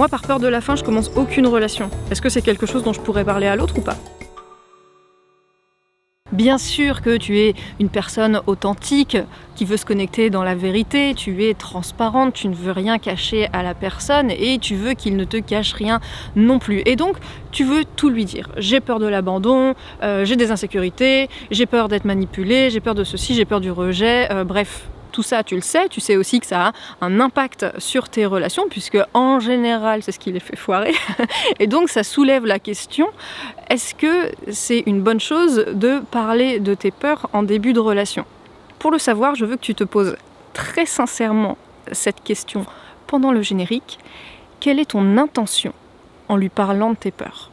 Moi, par peur de la fin, je commence aucune relation. Est-ce que c'est quelque chose dont je pourrais parler à l'autre ou pas ? Bien sûr que tu es une personne authentique qui veut se connecter dans la vérité, tu es transparente, tu ne veux rien cacher à la personne et tu veux qu'il ne te cache rien non plus. Et donc, tu veux tout lui dire. J'ai peur de l'abandon, j'ai des insécurités, j'ai peur d'être manipulée, j'ai peur de ceci, j'ai peur du rejet, bref. Tout ça, tu le sais. Tu sais aussi que ça a un impact sur tes relations, puisque en général, c'est ce qui les fait foirer. Et donc, ça soulève la question, est-ce que c'est une bonne chose de parler de tes peurs en début de relation ? Pour le savoir, je veux que tu te poses très sincèrement cette question pendant le générique. Quelle est ton intention en lui parlant de tes peurs ?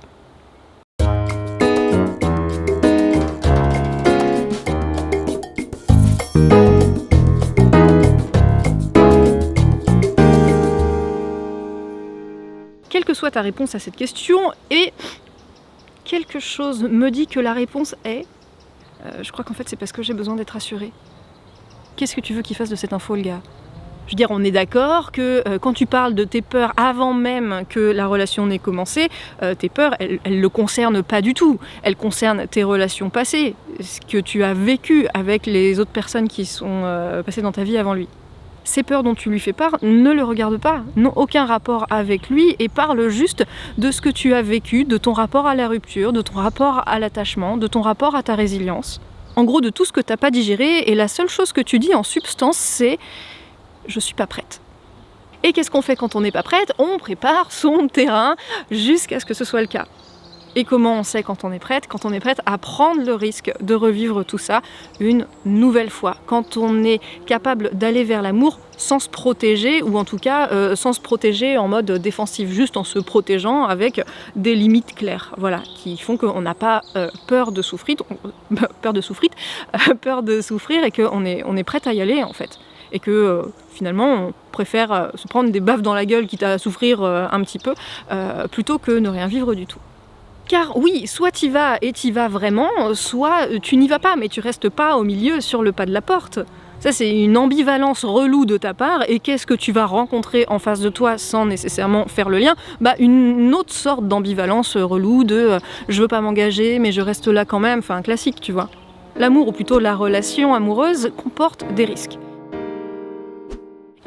Quelle que soit ta réponse à cette question, et quelque chose me dit que la réponse est je crois qu'en fait c'est parce que j'ai besoin d'être rassurée. Qu'est-ce que tu veux qu'il fasse de cette info, le gars ? Je veux dire, on est d'accord que quand tu parles de tes peurs avant même que la relation n'ait commencé, tes peurs, elles ne le concernent pas du tout. Elles concernent tes relations passées, ce que tu as vécu avec les autres personnes qui sont passées dans ta vie avant lui. Ces peurs dont tu lui fais part, ne le regarde pas, n'ont aucun rapport avec lui et parle juste de ce que tu as vécu, de ton rapport à la rupture, de ton rapport à l'attachement, de ton rapport à ta résilience. En gros, de tout ce que tu n'as pas digéré, et la seule chose que tu dis en substance, c'est « je suis pas prête ». Et qu'est-ce qu'on fait quand on n'est pas prête ? On prépare son terrain jusqu'à ce que ce soit le cas. Et comment on sait quand on est prête ? Quand on est prête à prendre le risque de revivre tout ça une nouvelle fois. Quand on est capable d'aller vers l'amour sans se protéger, ou en tout cas sans se protéger en mode défensif, juste en se protégeant avec des limites claires, voilà, qui font qu'on n'a pas peur de souffrir, et qu'on est prête à y aller en fait. Et que finalement on préfère se prendre des baffes dans la gueule quitte à souffrir un petit peu, plutôt que ne rien vivre du tout. Car oui, soit t'y vas et t'y vas vraiment, soit tu n'y vas pas, mais tu restes pas au milieu sur le pas de la porte. Ça, c'est une ambivalence relou de ta part, et qu'est-ce que tu vas rencontrer en face de toi sans nécessairement faire le lien ? Une autre sorte d'ambivalence relou de je veux pas m'engager, mais je reste là quand même, enfin un classique, tu vois. L'amour, ou plutôt la relation amoureuse, comporte des risques.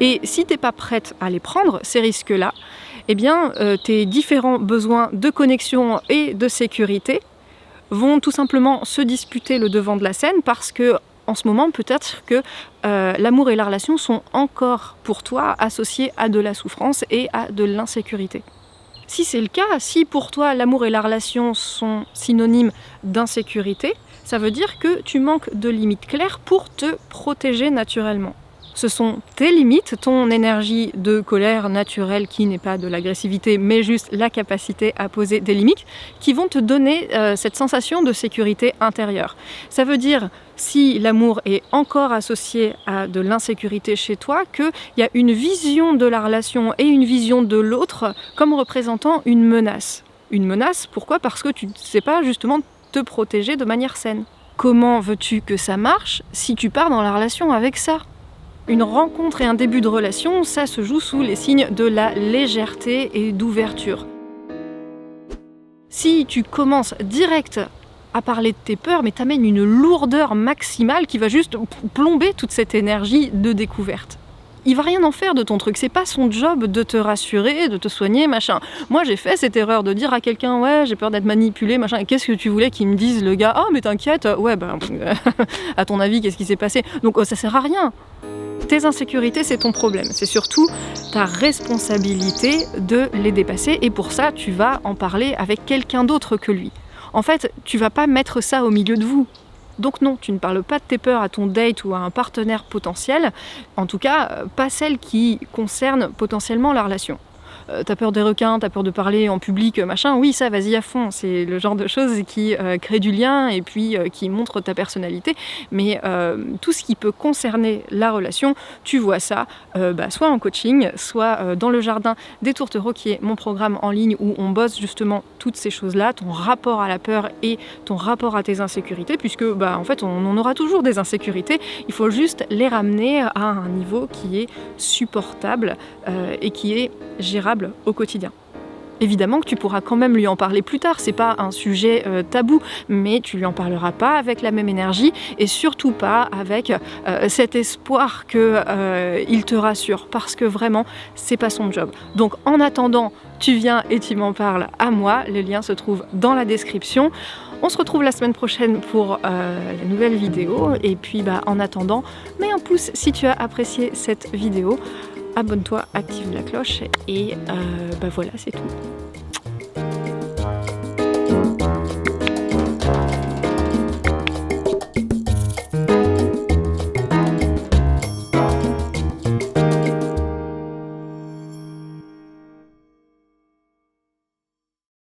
Et si t'es pas prête à les prendre, ces risques-là, eh bien, tes différents besoins de connexion et de sécurité vont tout simplement se disputer le devant de la scène, parce que en ce moment, peut-être que l'amour et la relation sont encore pour toi associés à de la souffrance et à de l'insécurité. Si c'est le cas, si pour toi l'amour et la relation sont synonymes d'insécurité, ça veut dire que tu manques de limites claires pour te protéger naturellement. Ce sont tes limites, ton énergie de colère naturelle qui n'est pas de l'agressivité, mais juste la capacité à poser des limites, qui vont te donner cette sensation de sécurité intérieure. Ça veut dire, si l'amour est encore associé à de l'insécurité chez toi, qu'il y a une vision de la relation et une vision de l'autre comme représentant une menace. Une menace, pourquoi ? Parce que tu ne sais pas justement te protéger de manière saine. Comment veux-tu que ça marche si tu pars dans la relation avec ça ? Une rencontre et un début de relation, ça se joue sous les signes de la légèreté et d'ouverture. Si tu commences direct à parler de tes peurs, mais t'amènes une lourdeur maximale qui va juste plomber toute cette énergie de découverte. Il va rien en faire de ton truc, c'est pas son job de te rassurer, de te soigner, machin. Moi j'ai fait cette erreur de dire à quelqu'un « ouais, j'ai peur d'être manipulé, machin », et qu'est-ce que tu voulais qu'il me dise, le gars ? « Oh mais t'inquiète, ouais à ton avis, qu'est-ce qui s'est passé ?» Donc ça sert à rien. Tes insécurités, c'est ton problème. C'est surtout ta responsabilité de les dépasser, et pour ça, tu vas en parler avec quelqu'un d'autre que lui. En fait, tu vas pas mettre ça au milieu de vous. Donc non, tu ne parles pas de tes peurs à ton date ou à un partenaire potentiel, en tout cas, pas celles qui concernent potentiellement la relation. T'as peur des requins, t'as peur de parler en public, machin, oui, ça, vas-y à fond. C'est le genre de choses qui crée du lien et puis qui montre ta personnalité. Mais tout ce qui peut concerner la relation, tu vois ça soit en coaching, soit dans le jardin des tourtereaux, qui est mon programme en ligne où on bosse justement toutes ces choses-là, ton rapport à la peur et ton rapport à tes insécurités, puisque en fait on en aura toujours des insécurités, il faut juste les ramener à un niveau qui est supportable et qui est gérable vulnérable au quotidien. Évidemment que tu pourras quand même lui en parler plus tard, c'est pas un sujet tabou, mais tu lui en parleras pas avec la même énergie et surtout pas avec cet espoir qu'il te rassure, parce que vraiment, c'est pas son job. Donc en attendant, tu viens et tu m'en parles à moi, le lien se trouve dans la description. On se retrouve la semaine prochaine pour la nouvelle vidéo, et puis en attendant, mets un pouce si tu as apprécié cette vidéo. Abonne-toi, active la cloche et voilà, c'est tout.